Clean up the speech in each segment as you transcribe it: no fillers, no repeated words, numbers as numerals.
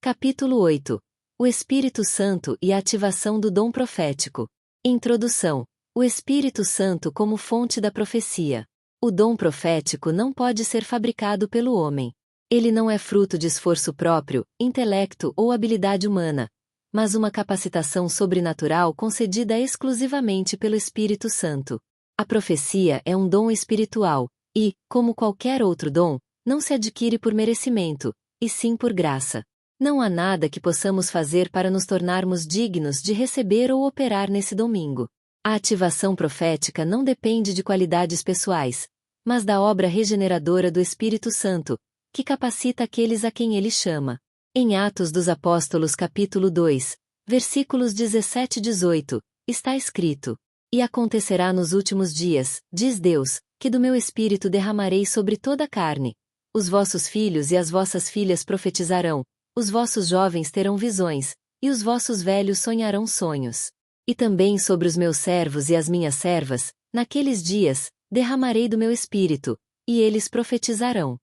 Capítulo 8. O Espírito Santo e a ativação do dom profético. Introdução. O Espírito Santo como fonte da profecia. O dom profético não pode ser fabricado pelo homem. Ele não é fruto de esforço próprio, intelecto ou habilidade humana, mas uma capacitação sobrenatural concedida exclusivamente pelo Espírito Santo. A profecia é um dom espiritual, e, como qualquer outro dom, não se adquire por merecimento, e sim por graça. Não há nada que possamos fazer para nos tornarmos dignos de receber ou operar nesse domingo. A ativação profética não depende de qualidades pessoais, mas da obra regeneradora do Espírito Santo, que capacita aqueles a quem ele chama. Em Atos dos Apóstolos capítulo 2, versículos 17 e 18, está escrito: E acontecerá nos últimos dias, diz Deus, que do meu Espírito derramarei sobre toda a carne. Os vossos filhos e as vossas filhas profetizarão, os vossos jovens terão visões, e os vossos velhos sonharão sonhos. E também sobre os meus servos e as minhas servas, naqueles dias, derramarei do meu Espírito, e eles profetizarão.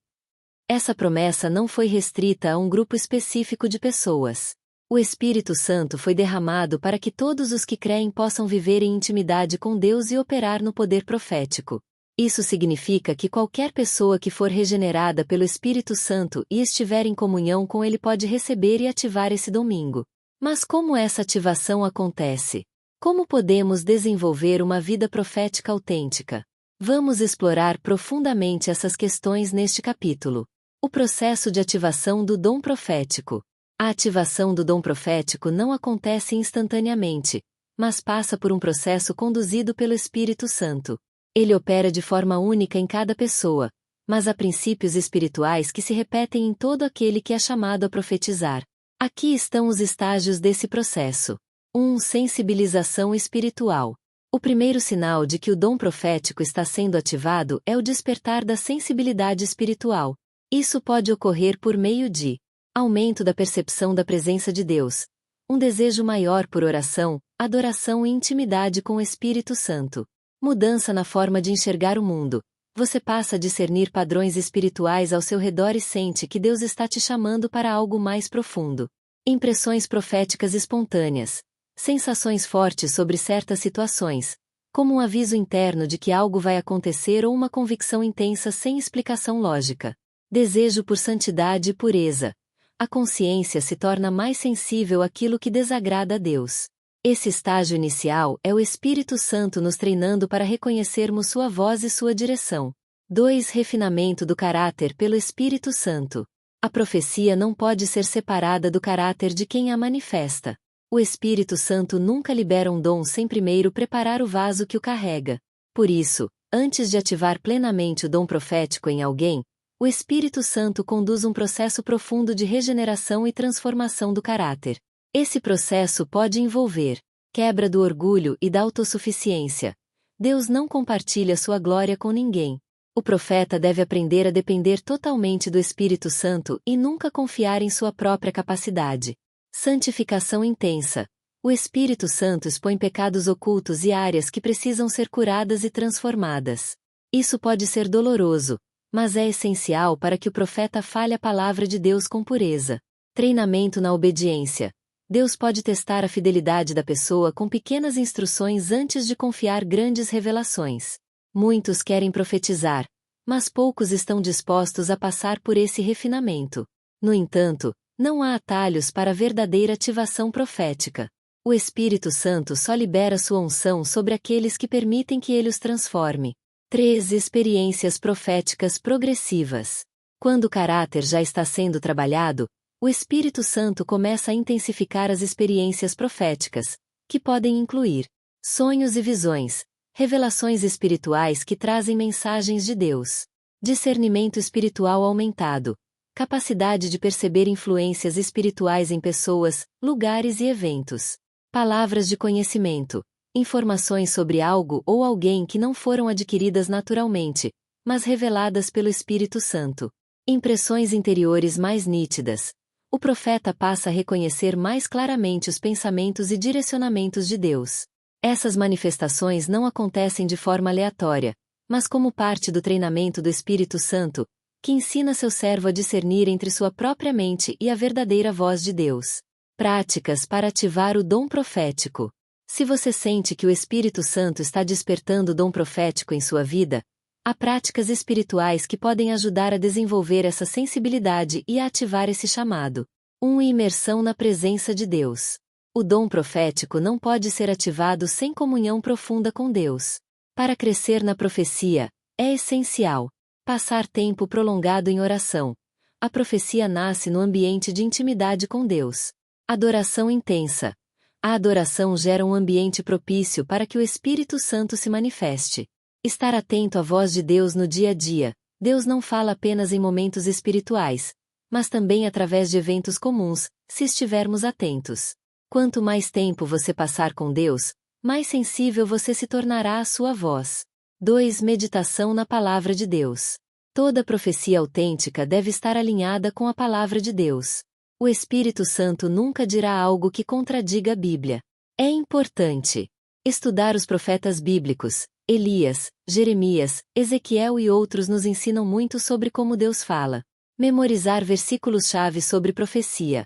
Essa promessa não foi restrita a um grupo específico de pessoas. O Espírito Santo foi derramado para que todos os que creem possam viver em intimidade com Deus e operar no poder profético. Isso significa que qualquer pessoa que for regenerada pelo Espírito Santo e estiver em comunhão com ele pode receber e ativar esse domingo. Mas como essa ativação acontece? Como podemos desenvolver uma vida profética autêntica? Vamos explorar profundamente essas questões neste capítulo. O processo de ativação do dom profético. A ativação do dom profético não acontece instantaneamente, mas passa por um processo conduzido pelo Espírito Santo. Ele opera de forma única em cada pessoa, mas há princípios espirituais que se repetem em todo aquele que é chamado a profetizar. Aqui estão os estágios desse processo. 1. Sensibilização espiritual. O primeiro sinal de que o dom profético está sendo ativado é o despertar da sensibilidade espiritual. Isso pode ocorrer por meio de aumento da percepção da presença de Deus, um desejo maior por oração, adoração e intimidade com o Espírito Santo. Mudança na forma de enxergar o mundo. Você passa a discernir padrões espirituais ao seu redor e sente que Deus está te chamando para algo mais profundo. Impressões proféticas espontâneas. Sensações fortes sobre certas situações, como um aviso interno de que algo vai acontecer ou uma convicção intensa sem explicação lógica. Desejo por santidade e pureza. A consciência se torna mais sensível àquilo que desagrada a Deus. Esse estágio inicial é o Espírito Santo nos treinando para reconhecermos sua voz e sua direção. 2. Refinamento do caráter pelo Espírito Santo. A profecia não pode ser separada do caráter de quem a manifesta. O Espírito Santo nunca libera um dom sem primeiro preparar o vaso que o carrega. Por isso, antes de ativar plenamente o dom profético em alguém, o Espírito Santo conduz um processo profundo de regeneração e transformação do caráter. Esse processo pode envolver quebra do orgulho e da autossuficiência. Deus não compartilha sua glória com ninguém. O profeta deve aprender a depender totalmente do Espírito Santo e nunca confiar em sua própria capacidade. Santificação intensa. O Espírito Santo expõe pecados ocultos e áreas que precisam ser curadas e transformadas. Isso pode ser doloroso, mas é essencial para que o profeta fale a palavra de Deus com pureza. Treinamento na obediência. Deus pode testar a fidelidade da pessoa com pequenas instruções antes de confiar grandes revelações. Muitos querem profetizar, mas poucos estão dispostos a passar por esse refinamento. No entanto, não há atalhos para a verdadeira ativação profética. O Espírito Santo só libera sua unção sobre aqueles que permitem que ele os transforme. 3. Experiências proféticas progressivas. Quando o caráter já está sendo trabalhado, o Espírito Santo começa a intensificar as experiências proféticas, que podem incluir sonhos e visões, revelações espirituais que trazem mensagens de Deus, discernimento espiritual aumentado, capacidade de perceber influências espirituais em pessoas, lugares e eventos, palavras de conhecimento, informações sobre algo ou alguém que não foram adquiridas naturalmente, mas reveladas pelo Espírito Santo, impressões interiores mais nítidas. O profeta passa a reconhecer mais claramente os pensamentos e direcionamentos de Deus. Essas manifestações não acontecem de forma aleatória, mas como parte do treinamento do Espírito Santo, que ensina seu servo a discernir entre sua própria mente e a verdadeira voz de Deus. Práticas para ativar o dom profético. Se você sente que o Espírito Santo está despertando o dom profético em sua vida, há práticas espirituais que podem ajudar a desenvolver essa sensibilidade e a ativar esse chamado. 1. Imersão na presença de Deus. O dom profético não pode ser ativado sem comunhão profunda com Deus. Para crescer na profecia, é essencial passar tempo prolongado em oração. A profecia nasce no ambiente de intimidade com Deus. Adoração intensa. A adoração gera um ambiente propício para que o Espírito Santo se manifeste. Estar atento à voz de Deus no dia a dia. Deus não fala apenas em momentos espirituais, mas também através de eventos comuns, se estivermos atentos. Quanto mais tempo você passar com Deus, mais sensível você se tornará à sua voz. 2. Meditação na Palavra de Deus. Toda profecia autêntica deve estar alinhada com a Palavra de Deus. O Espírito Santo nunca dirá algo que contradiga a Bíblia. É importante estudar os profetas bíblicos. Elias, Jeremias, Ezequiel e outros nos ensinam muito sobre como Deus fala. Memorizar versículos-chave sobre profecia.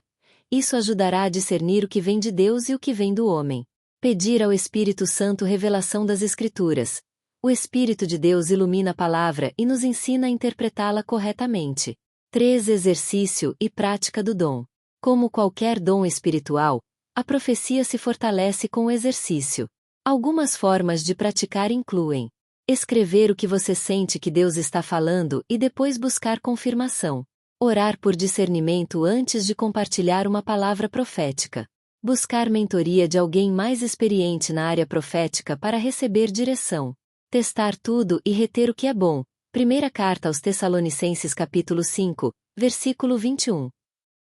Isso ajudará a discernir o que vem de Deus e o que vem do homem. Pedir ao Espírito Santo revelação das Escrituras. O Espírito de Deus ilumina a palavra e nos ensina a interpretá-la corretamente. 3. Exercício e prática do dom. Como qualquer dom espiritual, a profecia se fortalece com o exercício. Algumas formas de praticar incluem escrever o que você sente que Deus está falando e depois buscar confirmação. Orar por discernimento antes de compartilhar uma palavra profética. Buscar mentoria de alguém mais experiente na área profética para receber direção. Testar tudo e reter o que é bom. Primeira carta aos Tessalonicenses capítulo 5, versículo 21.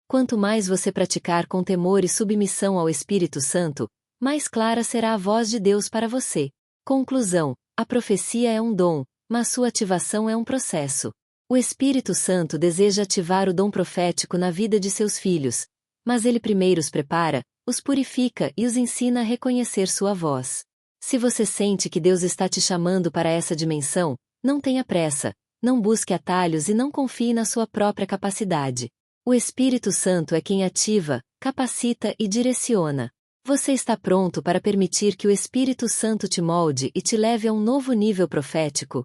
Quanto mais você praticar com temor e submissão ao Espírito Santo, mais clara será a voz de Deus para você. Conclusão: a profecia é um dom, mas sua ativação é um processo. O Espírito Santo deseja ativar o dom profético na vida de seus filhos, mas ele primeiro os prepara, os purifica e os ensina a reconhecer sua voz. Se você sente que Deus está te chamando para essa dimensão, não tenha pressa, não busque atalhos e não confie na sua própria capacidade. O Espírito Santo é quem ativa, capacita e direciona. Você está pronto para permitir que o Espírito Santo te molde e te leve a um novo nível profético?